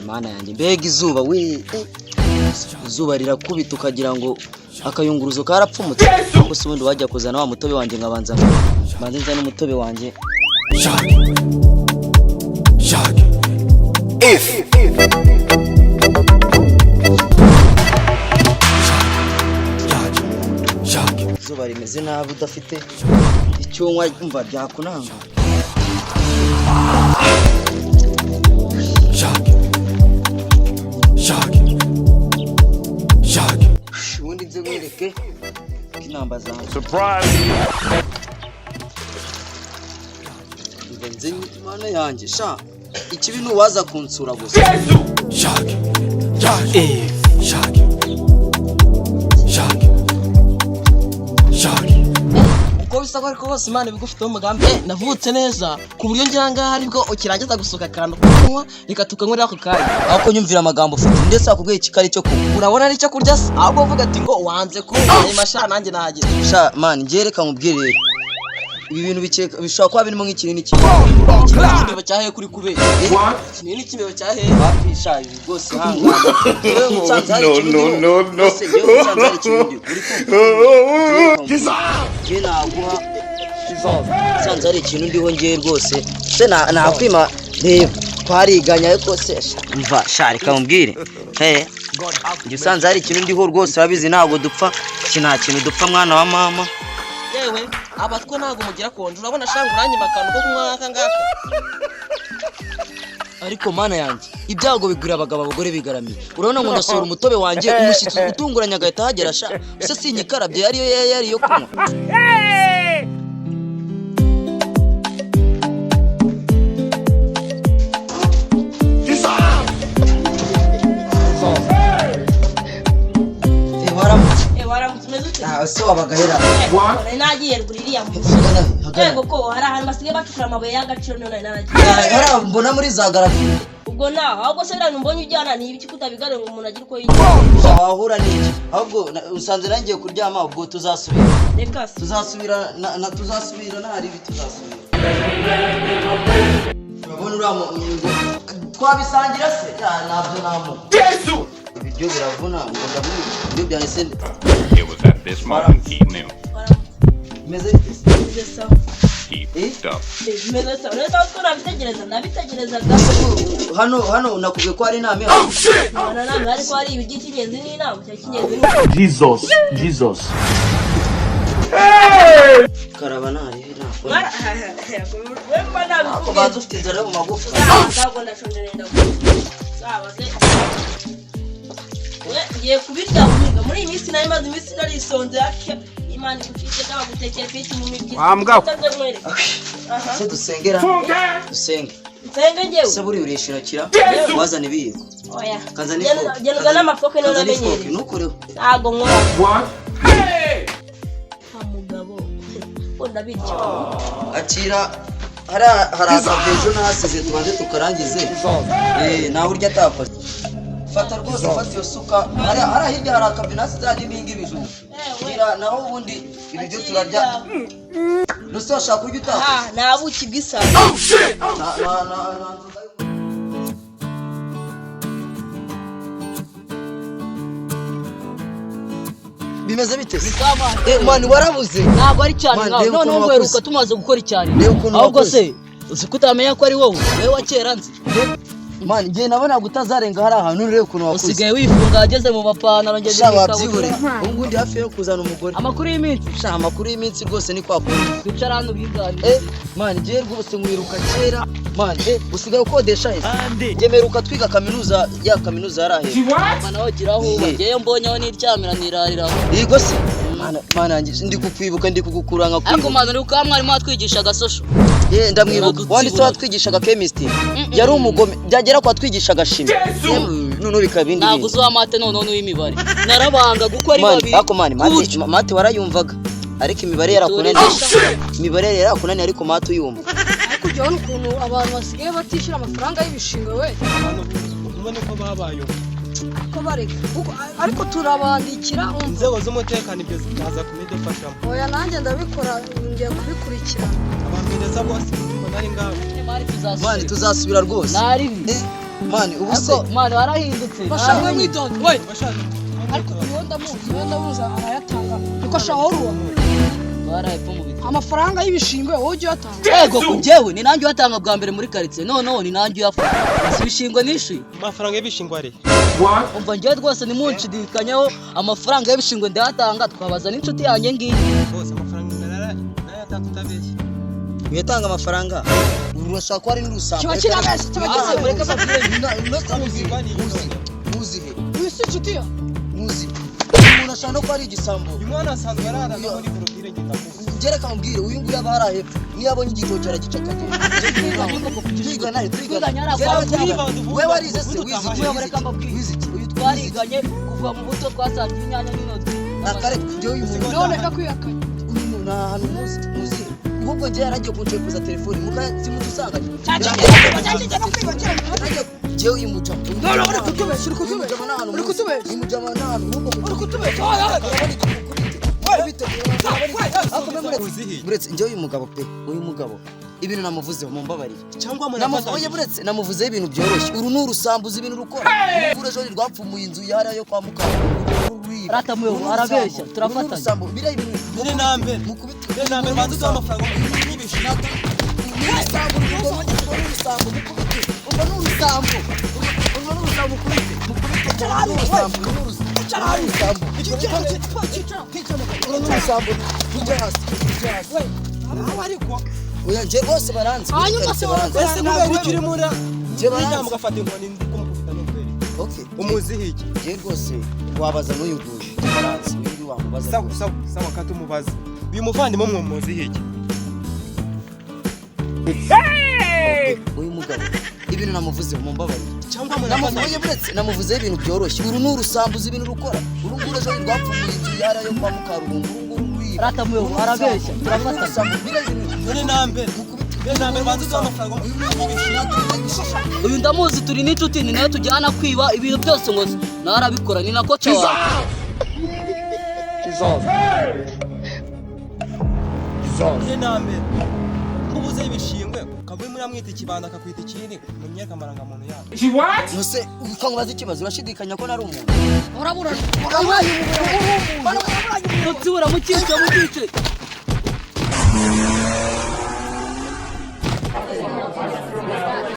Mana yanjye mbega izuba we izuba rirakubita ukagira ngo akayunguruzo karapfumutse ariko se ubundi wajya kuzana wa mutobe wanjye ngabanza banze nzana umutobe wanjye izuba rimeze nabi udafite icyunywa umva byakunanga ubundi nze mwereke inamba zanjye nze Mana yanjye sha ikibi nuwaza kunsura gusa uko bisa ko ariko bose Imana bigufiteho umugambi navutse neza ku buryo njyanga haribwo ukirangiza gusoka kandi kunywa reka tukanywa ako kanya aho kunyumvira amagambo ufite ndetse akubwiye ikikari cyo kunywa urabona ari cyo kurya ahubwo uvuga ati ngo wanze kunywa masha nanjye nahagira sha man ngereka nkubwire rero ibi bintu bishobora kuba birimo nk'ikinini cy'imbeba cyahe kuri kubera ikinini cy'imbeba cyahe bafisha ibi rwose hanga sanze ari ikintu ndiho ngiye rwose se nakwima reba twariganya ariko se mva sharika mubwire njye usanze hari ikintu ndiho rwose babizi ntabwo dupfa nta kintu dupfa mwana wa mama yewe abatwo ntago mugira konje urabona shanga uranye makano ko kumwaka ngaka ariko mana yanjye ibyago bigurira abagabo abagore bigaramiye urabona ngo ndasura umutobe wanjye umushyitsi utunguranya agahita hagera sha se sinyikarabye yari yo kunywa so abagahera nagiye ruguririya mu yego ko hari ahantu basigaye bacukura amabuye y'agaciro none naragiye hari mbona muri za garafi ubwo naho ahubwo se ndani mbonye ujyana ni ibiki kutabigare ngo umuntu agire uko yigira wahura n'iki ahubwo usanze nangiye kuryama ubwo tuzasubira reka tuzasubira ntari ibi tuzasubira urabona uramo twabisangira se nabyo namo Yesu ibyo biravuna ngo ndaburi ibyo byahise It was at this moment he knew. Meze sawa He stopped. meze sawa neza ko nabitegereza hano nakubwiye ko ari inama Mana namwe ariko ari ibigi cy'ingenzi n'inama cy'ingenzi Jesus karaba nari mara wemba nabiko bazo ufite inzara mu magufa ntabwo ndashonje nenda sawa se ngiye kubirya muri iyi minsi nari maze iminsi narisonze Imana ikucike kaba gutekera fiti mu mibyi se dusengera dusenge ngewe se buri urishirakira wazana ibiyiko oya kazana ifoke genda n'amafoke none amenyereye nukoreho ntago nkora mugabo ndabirya akira hari akabejo nahasize tubanze tukarangize nawe urya atakoze fata rwose fata iyo suka hari hirya hari akabinasi zandi ibingi bijuru naho ubundi ibi byo turarya nuse washaka kurya utakoze nabuki bw'isano bimeze bite mani warabuze ntabwo ari cyane none ngweruka tumaze gukora cyane ahubwo se uzi kutamenya ko ari wowe wakera nzi mani ngiye nabona gutazarenga hari ahantu rero kuno wakuze usigaye wifunga ageze mu bapantaro ngeze n'ikabutura ubu ndi hafi yo kuzana umugore amakuru y'iminsi amakuru y'iminsi rwose ni kwa kundi kwicara hano biganire mani ngiye rwose nkwiruka kera mani usigaye ukodesha he ngemeruka twiga kaminuza yarahe mana wagiraho ngiye mbonyeho niryamira nirariraho yego se mana yanjye ndi kukwibuka ndi kugukura nka ariko mana ni uko mwarimu watwigishaga social ndamwibuka wanditse watwigishaga chemistry yari umugome byagera kwa twigishaga shimi none bikabindi ntabwo uzi amate none n'imibare narabanga gukora ibabi ako mate warayumvaga ariko imibare yarakunaniye ariko mate uyumva kujya ukuntu abantu basigaye batishira amafaranga y'ibishingwe we ubone ko babayo ko bareka ariko turabandikira inzego z'umutekano ibyo zikaza kumidufashamo. oya nanjye ndabikora ngiye kubikurikirana abambireza bose mbona ari ngaho. mani tuzasubira rwose naribi mani ubuse mani warahindutse bashaka mwitonde we ariko iyo ndamuzi arayatanga niko shahoruwa barayepfo mu biti amafaranga y'ibishingwe wowe ujye uyatanga yego kujewe ni nanjye uyatanga bwa mbere muri quartier noneho ni nanjye uyafata si ibishingwe nishi amafaranga y'ibishingwe ari umva njyewe rwose nimunshidikanya amafaranga y'ibishingwe ndayatanga twabaza n'inshuti yanjye ngiyi bose amafaranga narayatanga utabeshye. uyatanga amafaranga urashaka ko ari n'urusambo kiba kirabeshye kiba kirabeshye mureke babwire muzihe wisi inshuti yo muzi umuntu ashaka no ko ari igisambo uyu mwana asanzwe arara no muri porofile ngitamuzi. ngereka mubwire uyu nguyu aba hari hepfo niyo abonye igitoki aragicakata we warize se wiziki uyu twariganye kuva mu buto twasangiye inyanya n'intoryi nakare njyewe uyu muntu none kakuyakanye uyu nta hantu muzi ahubwo njyewe yaragiye kunshekuza telefoni simudusanga njyewe uyu mujama uri kutubeshya uri kutubeshya uyu mujama nta hantu uri kutubeshya buretse njyewe uyu mugabo pe uyu mugabo ibintu namuvuzeho mumbabarire cyangwa namuvuye buretse namuvuzeho ibintu byoroshye uru ni urusambuza ibintu rukora umugore ejo rwapfumuye inzu yari yo kwa mukara ratamuyeho arabeshya turafatanya biriya ibintu mbere na mbere banza uduha amafaranga y'ibishingwe. nje bose baranzi ese kubera iki uri muri njye mugafata inkoni kumukubita no kweri umuziho iki nje rwose wabaza n'uyu nguyu baranzi uyu wamubaza sawa katumubaza uyu muvandimwe mwumuziho iki uyu mugabo ibintu namuvuzeho mumbabarire cyangwa namuvuye buretse namuvuzeho ibintu byoroshye uru ni urusambuza ibintu rukora uru nguru ejo rwapfumuye inzu yari yo kwa mukarubungu uru nguru rwiba ratamuyeho arabeshya turafatanya mbere na mbere banza uduha amafaranga y'ibishingwe. uyu ndamuzi turi n'inshuti ni nayo tujyana kwiba ibintu byose ngo narabikora ni nako cyawa mbere na mbere ubuze y'ibishingwe ukavuye muri amwita ikibanda akakwita ikindi mu myaka amarangamuntu yabo. nose ukangubaza ikibazo urashidikanya ko nari umuntu urabura utsibura mu cyice